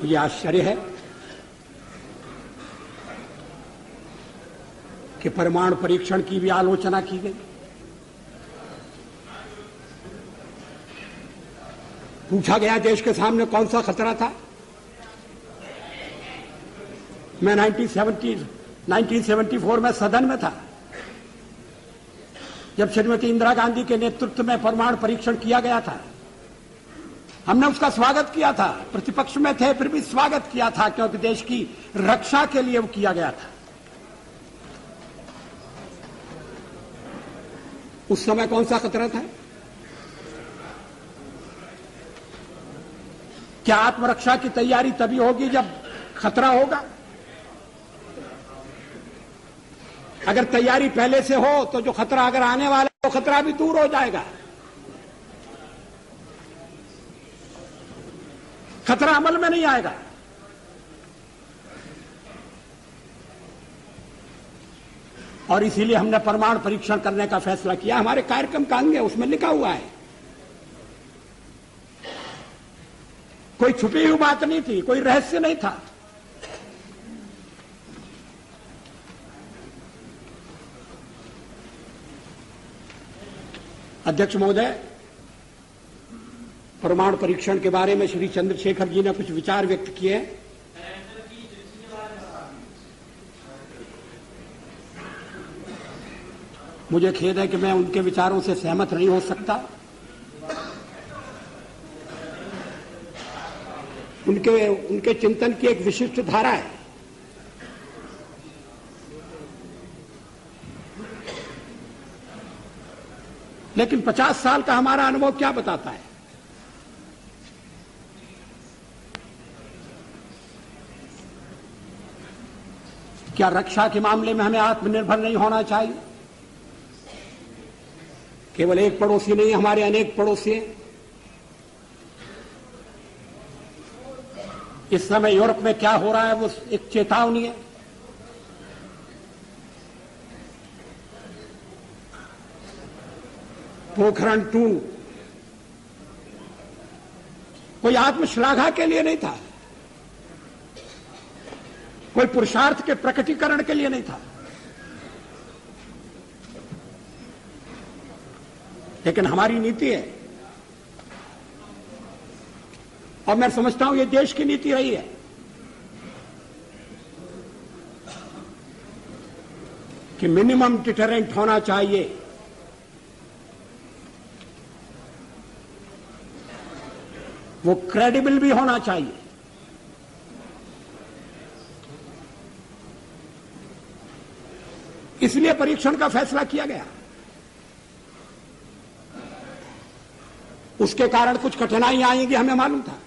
मुझे आश्चर्य है कि परमाणु परीक्षण की भी आलोचना की गई। पूछा गया देश के सामने कौन सा खतरा था। मैं 1974 में सदन में था जब श्रीमती इंदिरा गांधी के नेतृत्व में परमाणु परीक्षण किया गया था। हमने उसका स्वागत किया था, प्रतिपक्ष में थे फिर भी स्वागत किया था, क्योंकि देश की रक्षा के लिए वो किया गया था। उस समय कौन सा खतरा था? क्या आत्मरक्षा की तैयारी तभी होगी जब खतरा होगा? अगर तैयारी पहले से हो तो जो खतरा अगर आने वाला है वो खतरा भी दूर हो जाएगा। खतरा अमल में नहीं आएगा। और इसीलिए हमने परमाणु परीक्षण करने का फैसला किया। हमारे कार्यक्रम का अंग है, उसमें लिखा हुआ है। कोई छुपी हुई बात नहीं थी, कोई रहस्य नहीं था। अध्यक्ष महोदय, परमाणु परीक्षण के बारे में श्री चंद्रशेखर जी ने कुछ विचार व्यक्त किए। मुझे खेद है कि मैं उनके विचारों से सहमत नहीं हो सकता। उनके चिंतन की एक विशिष्ट धारा है। लेकिन 50 साल का हमारा अनुभव क्या बताता है? क्या रक्षा के मामले में हमें आत्मनिर्भर नहीं होना चाहिए? केवल एक पड़ोसी नहीं, हमारे अनेक पड़ोसी हैं। इस समय यूरोप में क्या हो रहा है वो एक चेतावनी है। पोखरण 2 कोई आत्मश्लाघा के लिए नहीं था, कोई पुरुषार्थ के प्रकटीकरण के लिए नहीं था, लेकिन हमारी नीति है और मैं समझता हूं ये देश की नीति रही है कि मिनिमम डिटरेंट होना चाहिए। वो क्रेडिबल भी होना चाहिए। इसलिए परीक्षण का फैसला किया गया। उसके कारण कुछ कठिनाइयां आएंगी, हमें मालूम था,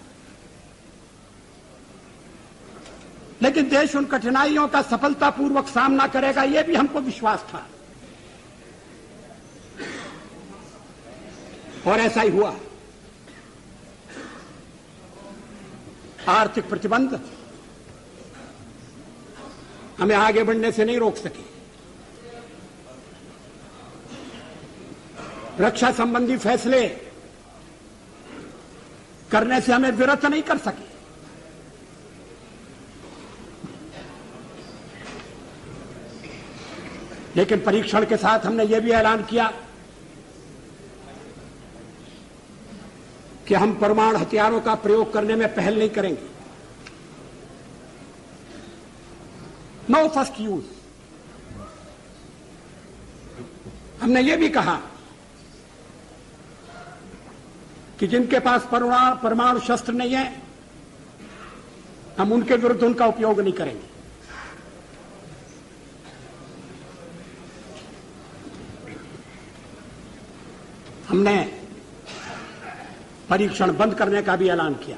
लेकिन देश उन कठिनाइयों का सफलतापूर्वक सामना करेगा, यह भी हमको विश्वास था और ऐसा ही हुआ। आर्थिक प्रतिबंध हमें आगे बढ़ने से नहीं रोक सके। रक्षा संबंधी फैसले करने से हमें विरत नहीं कर सके। लेकिन परीक्षण के साथ हमने यह भी ऐलान किया कि हम परमाणु हथियारों का प्रयोग करने में पहल नहीं करेंगे। No first use. हमने यह भी कहा कि जिनके पास परमाणु शस्त्र नहीं है, हम उनके विरुद्ध उनका उपयोग नहीं करेंगे। हमने परीक्षण बंद करने का भी ऐलान किया।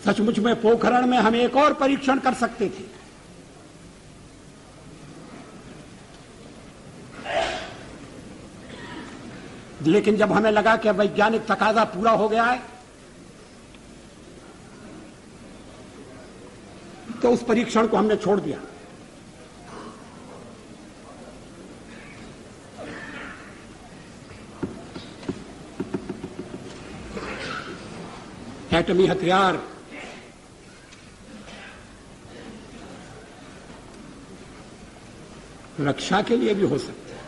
सचमुच में पोखरण में हम एक और परीक्षण कर सकते थे, लेकिन जब हमें लगा कि वैज्ञानिक तकाजा पूरा हो गया है तो उस परीक्षण को हमने छोड़ दिया। एटमी हथियार रक्षा के लिए भी हो सकते हैं।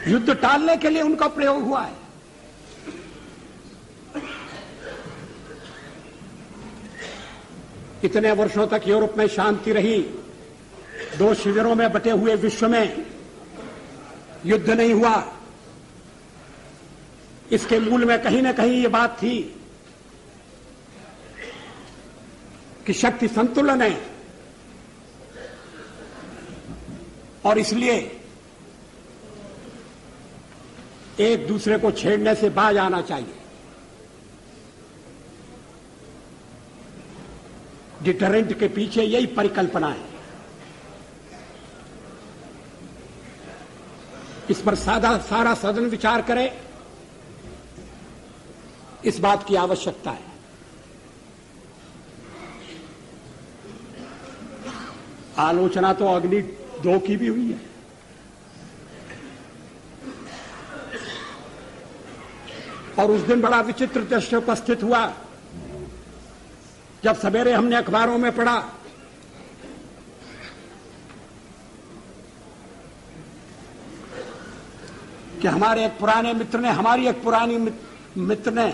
युद्ध टालने के लिए उनका प्रयोग हुआ है। इतने वर्षों तक यूरोप में शांति रही, दो शिविरों में बटे हुए विश्व में युद्ध नहीं हुआ। इसके मूल में कहीं न कहीं ये बात थी कि शक्ति संतुलन है और इसलिए एक दूसरे को छेड़ने से बाज आना चाहिए। डिटरेंट के पीछे यही परिकल्पना है। इस पर सारा सदन विचार करे, इस बात की आवश्यकता है। आलोचना तो अग्नि 2 की भी हुई है। और उस दिन बड़ा विचित्र दृश्य उपस्थित हुआ जब सवेरे हमने अखबारों में पढ़ा कि हमारे एक पुराने मित्र ने, हमारी एक पुरानी मित्र ने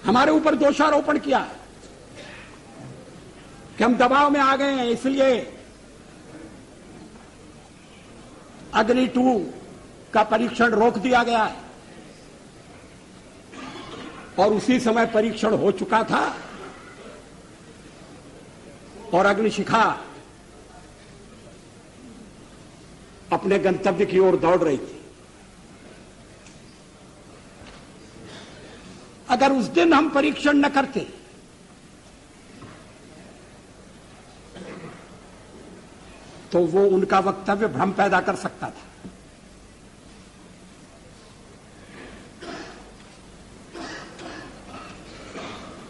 हमारे ऊपर दोषारोपण किया कि हम दबाव में आ गए हैं, इसलिए अग्नि 2 का परीक्षण रोक दिया गया है। और उसी समय परीक्षण हो चुका था और अग्निशिखा अपने गंतव्य की ओर दौड़ रही थी। अगर उस दिन हम परीक्षण न करते तो वो उनका वक्तव्य भ्रम पैदा कर सकता था।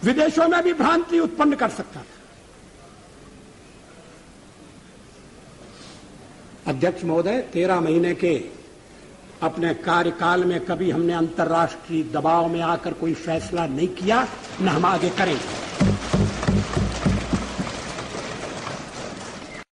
विदेशों में भी भ्रांति उत्पन्न कर सकता था। अध्यक्ष महोदय, 13 महीने के अपने कार्यकाल में कभी हमने अंतर्राष्ट्रीय दबाव में आकर कोई फैसला नहीं किया, न हम आगे करेंगे।